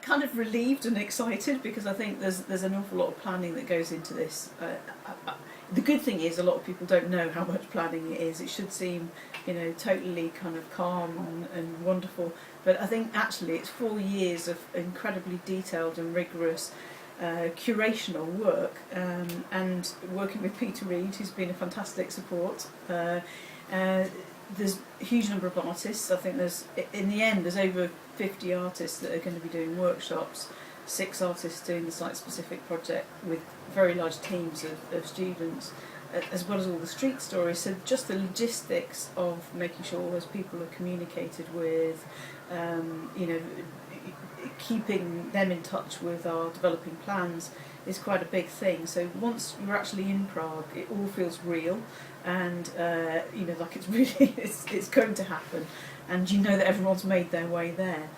kind of relieved and excited, because I think there's an awful lot of planning that goes into this. The good thing is a lot of people don't know how much planning it is. It should seem, totally kind of calm and wonderful, but I think actually it's 4 years of incredibly detailed and rigorous curational work, and working with Peter Reed, who's been a fantastic support. There's a huge number of artists. I think in the end there's over 50 artists that are going to be doing workshops, 6 artists doing the site-specific project with very large teams of students, as well as all the street stories. So just the logistics of making sure all those people are communicated with, keeping them in touch with our developing plans is quite a big thing. So once you're actually in Prague, it all feels real, and like it's really it's going to happen, and that everyone's made their way there.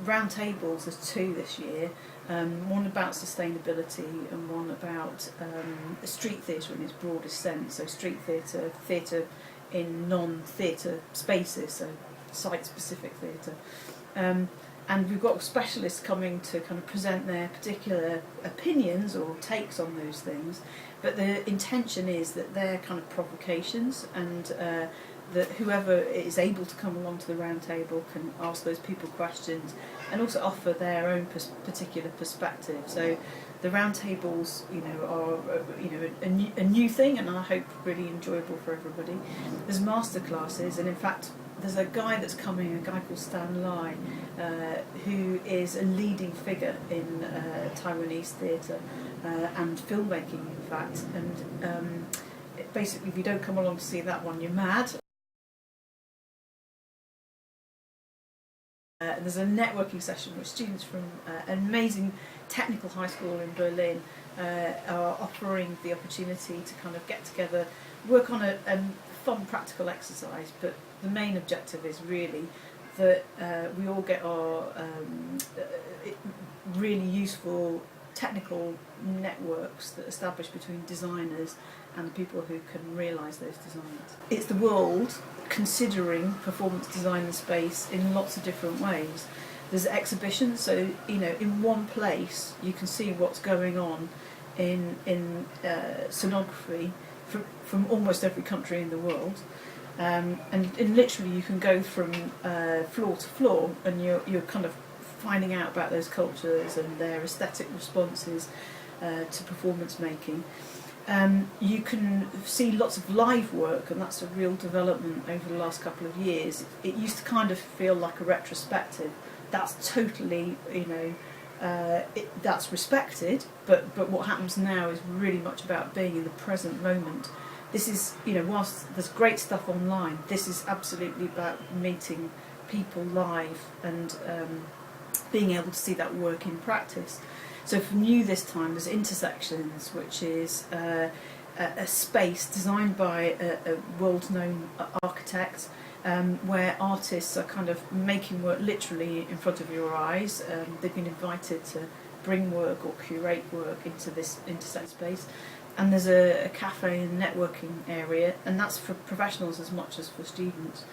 Round tables, there's 2 this year, one about sustainability and one about street theatre in its broadest sense. So street theatre, theatre in non-theatre spaces, so site-specific theatre. And we've got specialists coming to kind of present their particular opinions or takes on those things, but the intention is that they're kind of provocations, and that whoever is able to come along to the round table can ask those people questions and also offer their own particular perspective. So the round tables, are a new thing, and I hope really enjoyable for everybody. There's master classes, and in fact there's a guy that's coming, a guy called Stan Lai, who is a leading figure in Taiwanese theatre and filmmaking, in fact. And basically, if you don't come along to see that one, you're mad. There's a networking session which students from an amazing technical high school in Berlin are offering the opportunity to kind of get together, work on a fun practical exercise, but the main objective is really that we all get our really useful technical networks that establish between designers and people who can realise those designs. It's the world considering performance design and space in lots of different ways. There's exhibitions, so in one place you can see what's going on in scenography from almost every country in the world. And literally you can go from floor to floor, and you're kind of finding out about those cultures and their aesthetic responses to performance making. You can see lots of live work, and that's a real development over the last couple of years. It used to kind of feel like a retrospective. That's totally, that's respected, but what happens now is really much about being in the present moment. This is, whilst there's great stuff online, this is absolutely about meeting people live and being able to see that work in practice. So for new this time, there's Intersections, which is a space designed by a world-known architect, where artists are kind of making work literally in front of your eyes. They've been invited to bring work or curate work into this intersect space. And there's a cafe and networking area, and that's for professionals as much as for students.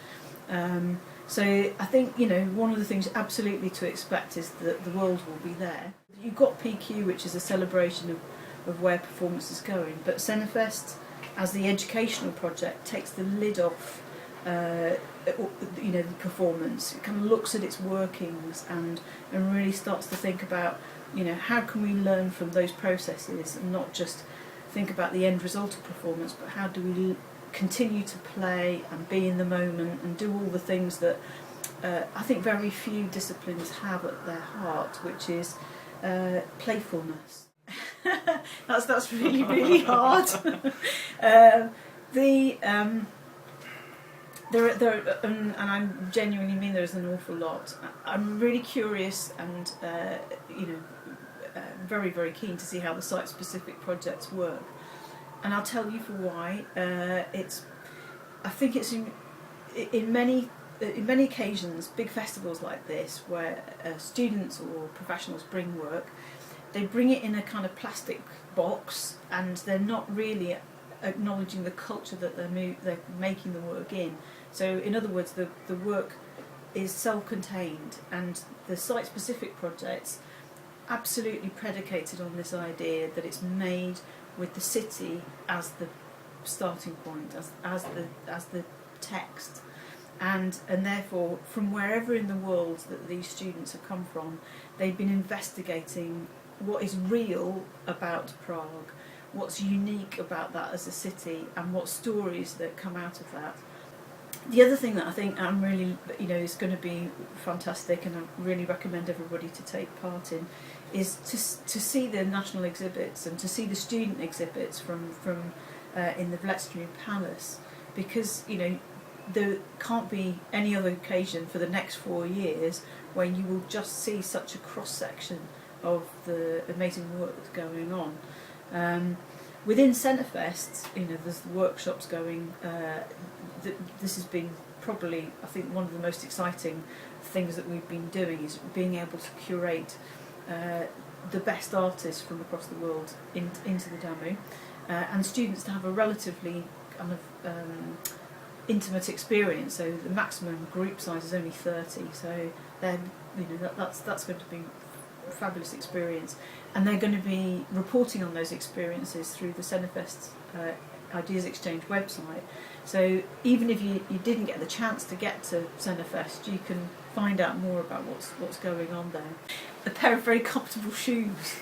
So I think, one of the things absolutely to expect is that the world will be there. You've got PQ, which is a celebration of where performance is going, but Scenofest, as the educational project, takes the lid off the performance. It kind of looks at its workings and really starts to think about, how can we learn from those processes and not just think about the end result of performance, but how do we continue to play and be in the moment and do all the things that I think very few disciplines have at their heart, which is playfulness. that's really, really hard. And I genuinely mean there's an awful lot. I'm really curious and very, very keen to see how the site-specific projects work, and I'll tell you for why. I think it's in many occasions, big festivals like this, where students or professionals bring work, they bring it in a kind of plastic box, and they're not really acknowledging the culture that they're making the work in. So in other words, the work is self-contained, and the site-specific projects absolutely predicated on this idea that it's made with the city as the starting point, as the text, and therefore from wherever in the world that these students have come from, they've been investigating what is real about Prague, what's unique about that as a city, and what stories that come out of that. The other thing that I think I'm really, is going to be fantastic, and I really recommend everybody to take part in, is to see the national exhibits and to see the student exhibits from in the Vletstream Palace, because there can't be any other occasion for the next 4 years when you will just see such a cross section of the amazing work that's going on. Within Scenofest, there's the workshops going. This has been probably, I think, one of the most exciting things that we've been doing, is being able to curate the best artists from across the world into the Damu, and students to have a relatively kind of intimate experience. So the maximum group size is only 30, so that's going to be a fabulous experience, and they're going to be reporting on those experiences through the Scenofest Ideas Exchange website. So even if you didn't get the chance to get to Scenofest, you can find out more about what's going on there. A pair of very comfortable shoes,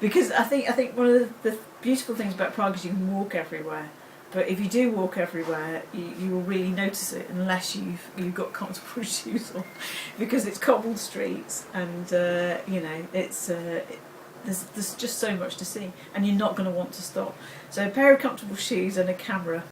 because I think one of the beautiful things about Prague is you can walk everywhere. But if you do walk everywhere, you will really notice it unless you've got comfortable shoes on, because it's cobbled streets, and it's there's just so much to see, and you're not going to want to stop. So a pair of comfortable shoes and a camera